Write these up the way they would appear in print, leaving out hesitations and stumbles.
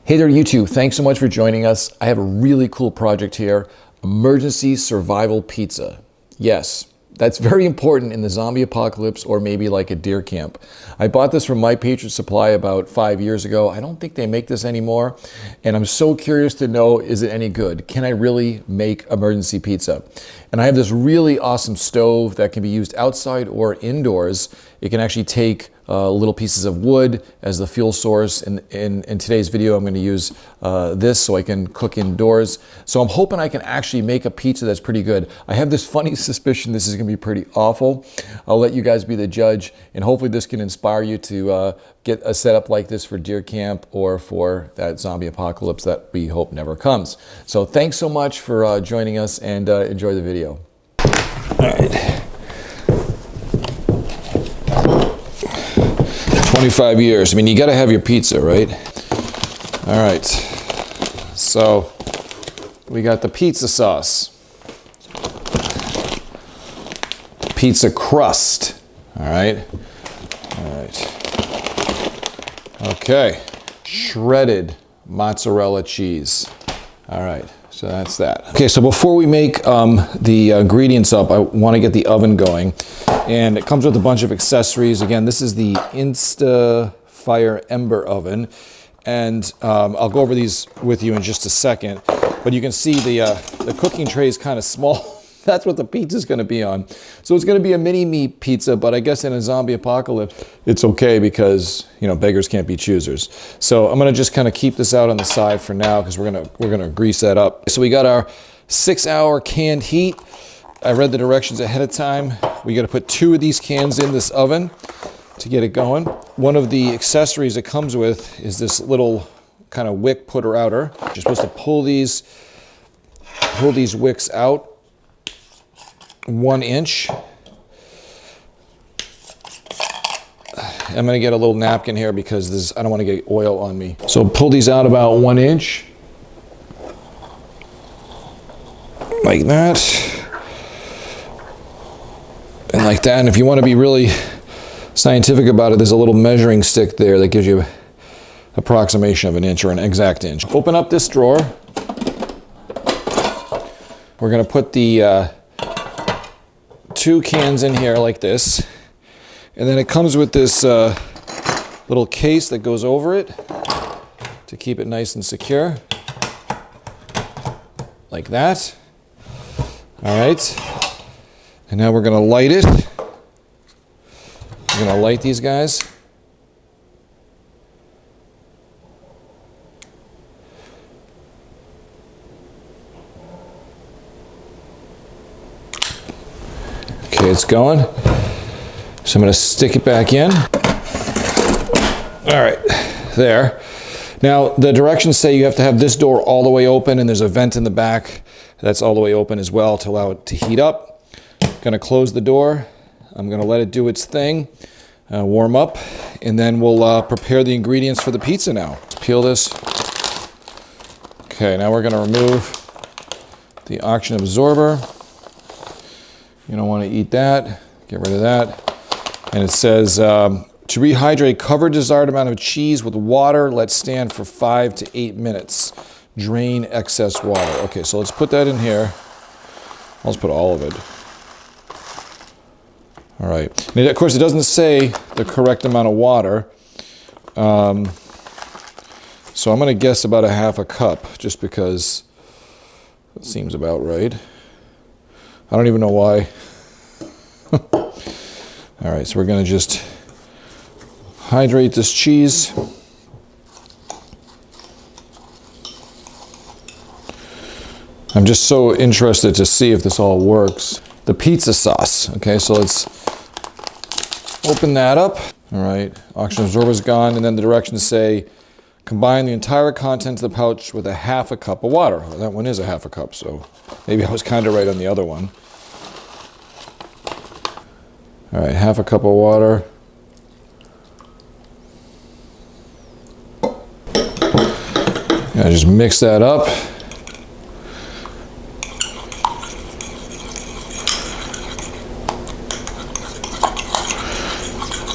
Hey there, YouTube. Thanks so much for joining us. I have a really cool project here, Emergency Survival Pizza. Yes, that's very important in the zombie apocalypse or maybe like a deer camp. I bought this from My Patriot Supply about 5 years ago. I don't think they make this anymore. And I'm so curious to know, is it any good? Can I really make emergency pizza? And I have this really awesome stove that can be used outside or indoors. It can actually take little pieces of wood as the fuel source. In today's video, I'm going to use this so I can cook indoors. So I'm hoping I can actually make a pizza that's pretty good. I have this funny suspicion this is going to be pretty awful. I'll let you guys be the judge, and hopefully this can inspire you to get a setup like this for deer camp or for that zombie apocalypse that we hope never comes. So thanks so much for joining us, and enjoy the video. All right. 25 years. I mean, you got to have your pizza, right? All right. So we got the pizza sauce, pizza crust. All right. All right. Okay. Shredded mozzarella cheese. All right. So that's that. Okay, so before we make the ingredients up, I want to get the oven going. And it comes with a bunch of accessories. Again, this is the InstaFire Ember oven. And I'll go over these with you in just a second. But you can see the cooking tray is kind of small. That's what the pizza is going to be on. So it's going to be a mini meat pizza, but I guess in a zombie apocalypse, it's okay because, you know, beggars can't be choosers. So I'm going to just kind of keep this out on the side for now because we're going to grease that up. So we got our 6-hour canned heat. I read the directions ahead of time. We got to put 2 of these cans in this oven to get it going. One of the accessories it comes with is this little kind of wick putter outer. You're supposed to pull these wicks out 1 inch. I'm going to get a little napkin here because I don't want to get oil on me. So pull these out about 1 inch. Like that. And like that. And if you want to be really scientific about it, there's a little measuring stick there that gives you an approximation of 1 inch or an exact inch. Open up this drawer. We're going to put the 2 cans in here like this, and then it comes with this little case that goes over it to keep it nice and secure, like that. All right, and now we're going to light it. We're going to light these guys. Okay, it's going. So I'm going to stick it back in. All right, there. Now, the directions say you have to have this door all the way open, and there's a vent in the back that's all the way open as well to allow it to heat up. I'm going to close the door. I'm going to let it do its thing, warm up, and then we'll prepare the ingredients for the pizza now. Let's peel this. Okay, now we're going to remove the oxygen absorber. You don't want to eat that. Get rid of that. And it says, to rehydrate, cover desired amount of cheese with water. Let stand for 5 to 8 minutes. Drain excess water. Okay, so let's put that in here. Let's put all of it. All right. And of course, it doesn't say the correct amount of water. So I'm going to guess about a half a cup, just because it seems about right. I don't even know why. All right, so we're going to just hydrate this cheese. I'm just so interested to see if this all works. The pizza sauce. Okay, so let's open that up. All right, oxygen absorber's gone, and then the directions say combine the entire contents of the pouch with a half a cup of water. Well, that one is a half a cup, so maybe I was kind of right on the other one. All right, half a cup of water. I just mix that up.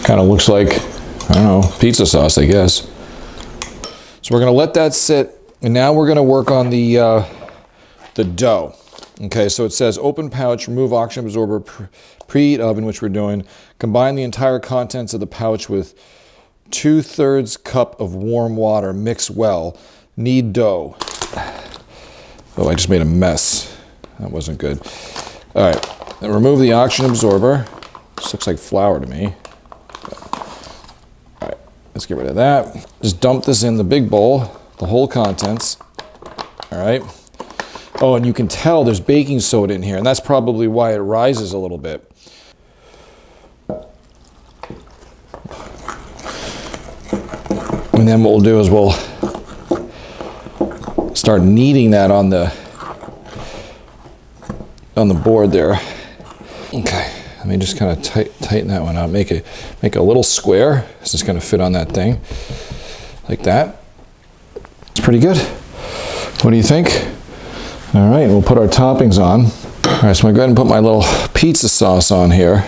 Kind of looks like, I don't know, pizza sauce, I guess. So So we're gonna let that sit, and now we're gonna work on the dough. Okay, so it says open pouch, remove oxygen absorber, preheat oven, which we're doing. Combine the entire contents of the pouch with 2/3 cup of warm water. Mix well. Knead dough. Oh, I just made a mess. That wasn't good. All right, then remove the oxygen absorber. This looks like flour to me. All right, let's get rid of that. Just dump this in the big bowl, the whole contents. All right. Oh, and you can tell there's baking soda in here, and that's probably why it rises a little bit. And then what we'll do is we'll start kneading that on the board there. Okay, let me just kind of tighten that one out. Make a little square. This is going to fit on that thing, like that. It's pretty good. What do you think? All right, we'll put our toppings on. All right, so I'm going to go ahead and put my little pizza sauce on here.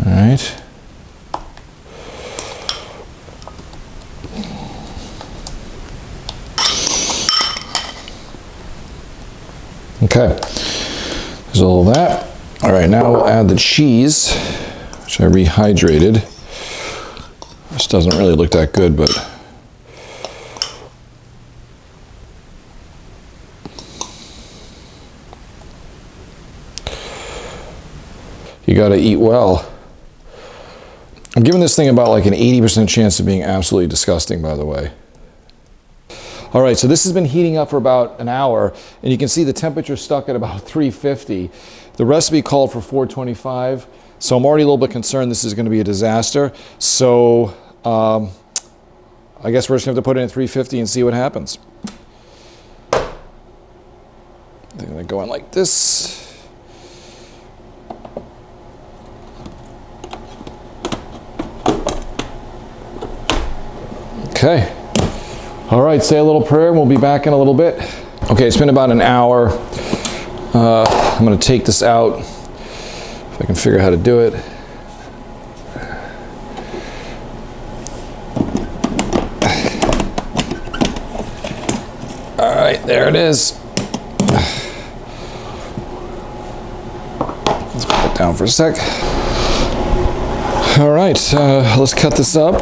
All right. Okay, there's all of that. All right, now we'll add the cheese, which I rehydrated. This doesn't really look that good, but you gotta eat well. I'm giving this thing about like an 80% chance of being absolutely disgusting, by the way. All right, so this has been heating up for about an hour, and you can see the temperature stuck at about 350. The recipe called for 425, so I'm already a little bit concerned this is gonna be a disaster. So I guess we're just gonna have to put it in 350 and see what happens. They're gonna go in like this. Okay. All right, say a little prayer and we'll be back in a little bit. Okay, it's been about an hour. I'm gonna take this out, if I can figure out how to do it. All right, there it is. Let's put it down for a sec. All right, let's cut this up.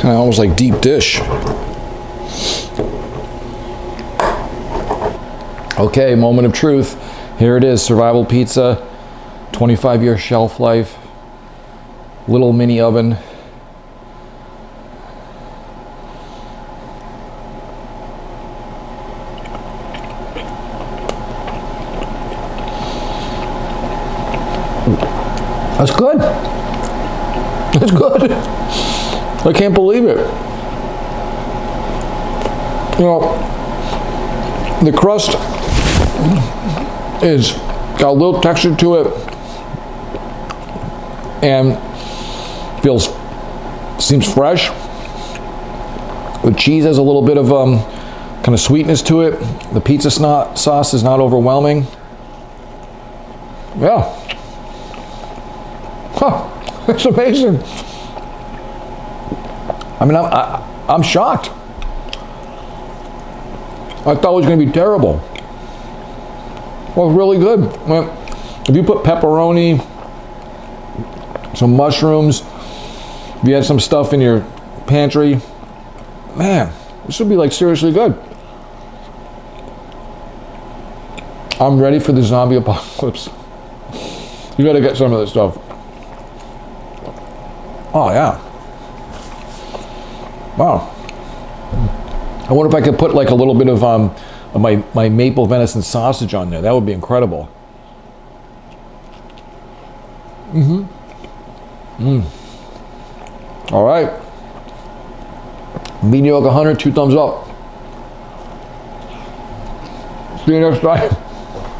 Kind of almost like deep dish. Okay, moment of truth. Here it is, survival pizza, 25-year shelf life, little mini oven. That's good. That's good. I can't believe it. You know, the crust is got a little texture to it and seems fresh. The cheese has a little bit of kind of sweetness to it. The pizza sauce is not overwhelming. Yeah. Huh, it's amazing. I mean, I'm shocked. I thought it was going to be terrible. Well, it's really good. If you put pepperoni, some mushrooms, if you had some stuff in your pantry, man, this would be like seriously good. I'm ready for the zombie apocalypse. You got to get some of this stuff. Oh, yeah. Wow. I wonder if I could put like a little bit of my maple venison sausage on there. That would be incredible. All right. Mediocre Hunter, 2 thumbs up. See you next time.